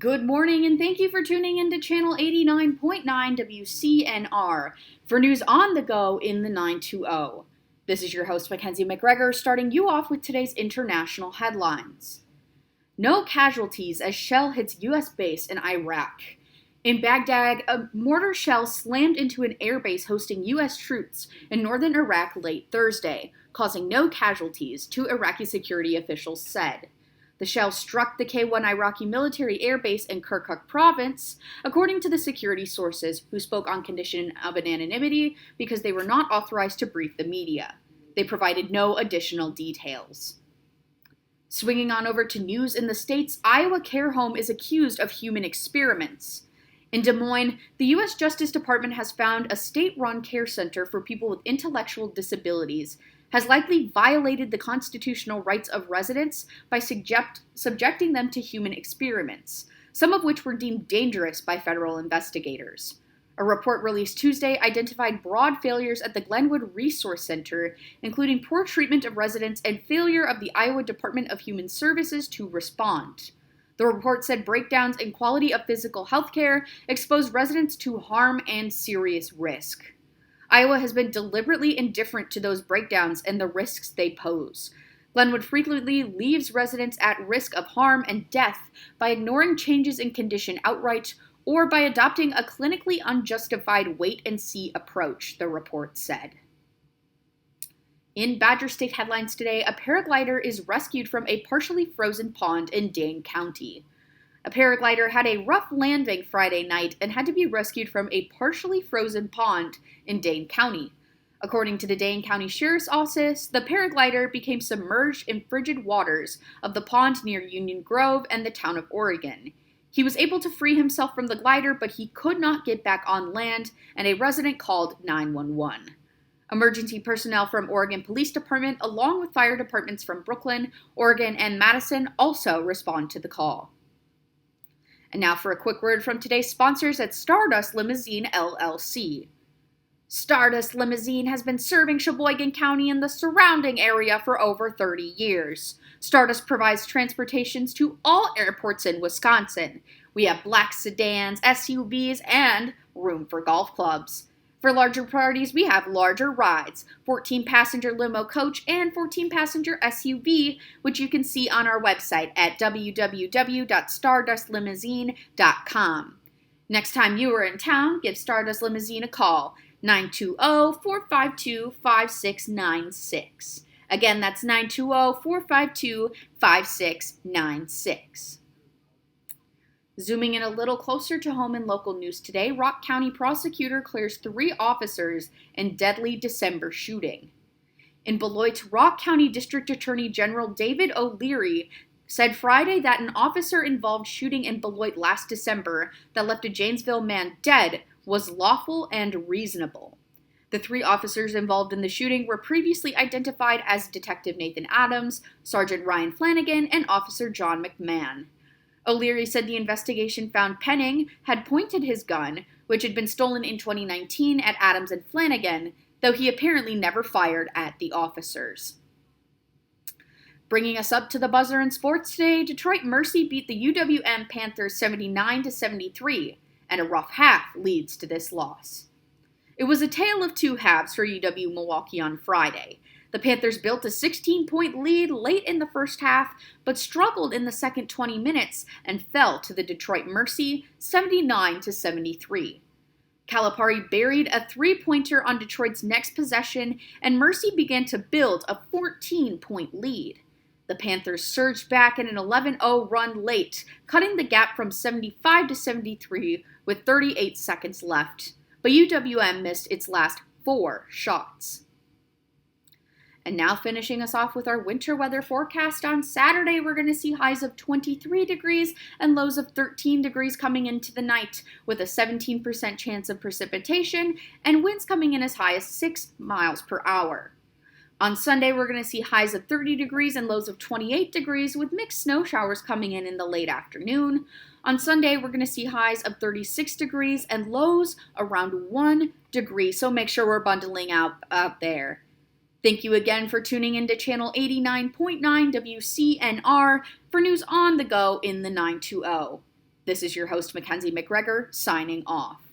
Good morning, and thank you for tuning in to Channel 89.9 WCNR for news on the go in the 920. This is your host, Mackenzie McGregor, starting you off with today's international headlines. No casualties as shell hits U.S. base in Iraq. In Baghdad, a mortar shell slammed into an airbase hosting U.S. troops in northern Iraq late Thursday, causing no casualties, two Iraqi security officials said. The shell struck the K-1 Iraqi military airbase in Kirkuk province, according to the security sources who spoke on condition of anonymity because they were not authorized to brief the media. They provided no additional details. Swinging on over to news in the States, Iowa care home is accused of human experiments. In Des Moines, the U.S. Justice Department has found a state-run care center for people with intellectual disabilities has likely violated the constitutional rights of residents by subjecting them to human experiments, some of which were deemed dangerous by federal investigators. A report released Tuesday identified broad failures at the Glenwood Resource Center, including poor treatment of residents and failure of the Iowa Department of Human Services to respond. The report said breakdowns in quality of physical health care exposed residents to harm and serious risk. Iowa has been deliberately indifferent to those breakdowns and the risks they pose. Glenwood frequently leaves residents at risk of harm and death by ignoring changes in condition outright or by adopting a clinically unjustified wait-and-see approach, the report said. In Badger State headlines today, a paraglider is rescued from a partially frozen pond in Dane County. A paraglider had a rough landing Friday night and had to be rescued from a partially frozen pond in Dane County. According to the Dane County Sheriff's Office, the paraglider became submerged in frigid waters of the pond near Union Grove and the town of Oregon. He was able to free himself from the glider, but he could not get back on land, and a resident called 911. Emergency personnel from Oregon Police Department, along with fire departments from Brooklyn, Oregon, and Madison, also respond to the call. And now for a quick word from today's sponsors at Stardust Limousine, LLC. Stardust Limousine has been serving Sheboygan County and the surrounding area for over 30 years. Stardust provides transportations to all airports in Wisconsin. We have black sedans, SUVs, and room for golf clubs. For larger parties, we have larger rides, 14-passenger limo coach, and 14-passenger SUV, which you can see on our website at www.stardustlimousine.com. Next time you are in town, give Stardust Limousine a call, 920-452-5696. Again, that's 920-452-5696. Zooming in a little closer to home in local news today, Rock County prosecutor clears 3 officers in deadly December shooting. In Beloit, Rock County District Attorney General David O'Leary said Friday that an officer-involved shooting in Beloit last December that left a Janesville man dead was lawful and reasonable. The 3 officers involved in the shooting were previously identified as Detective Nathan Adams, Sergeant Ryan Flanagan, and Officer John McMahon. O'Leary said the investigation found Penning had pointed his gun, which had been stolen in 2019, at Adams and Flanagan, though he apparently never fired at the officers. Bringing us up to the buzzer in sports today, Detroit Mercy beat the UWM Panthers 79-73, and a rough half leads to this loss. It was a tale of 2 halves for UW Milwaukee on Friday. The Panthers built a 16-point lead late in the first half, but struggled in the second 20 minutes and fell to the Detroit Mercy 79-73. Calipari buried a 3-pointer on Detroit's next possession, and Mercy began to build a 14-point lead. The Panthers surged back in an 11-0 run late, cutting the gap from 75-73 with 38 seconds left, but UWM missed its last 4 shots. And now finishing us off with our winter weather forecast. On Saturday, we're going to see highs of 23 degrees and lows of 13 degrees coming into the night, with a 17% chance of precipitation and winds coming in as high as 6 miles per hour. On Sunday, we're going to see highs of 30 degrees and lows of 28 degrees, with mixed snow showers coming in the late afternoon. On Sunday, we're going to see highs of 36 degrees and lows around 1 degree, so make sure we're bundling out there. Thank you again for tuning into Channel 89.9 WCNR for news on the go in the 920. This is your host, Mackenzie McGregor, signing off.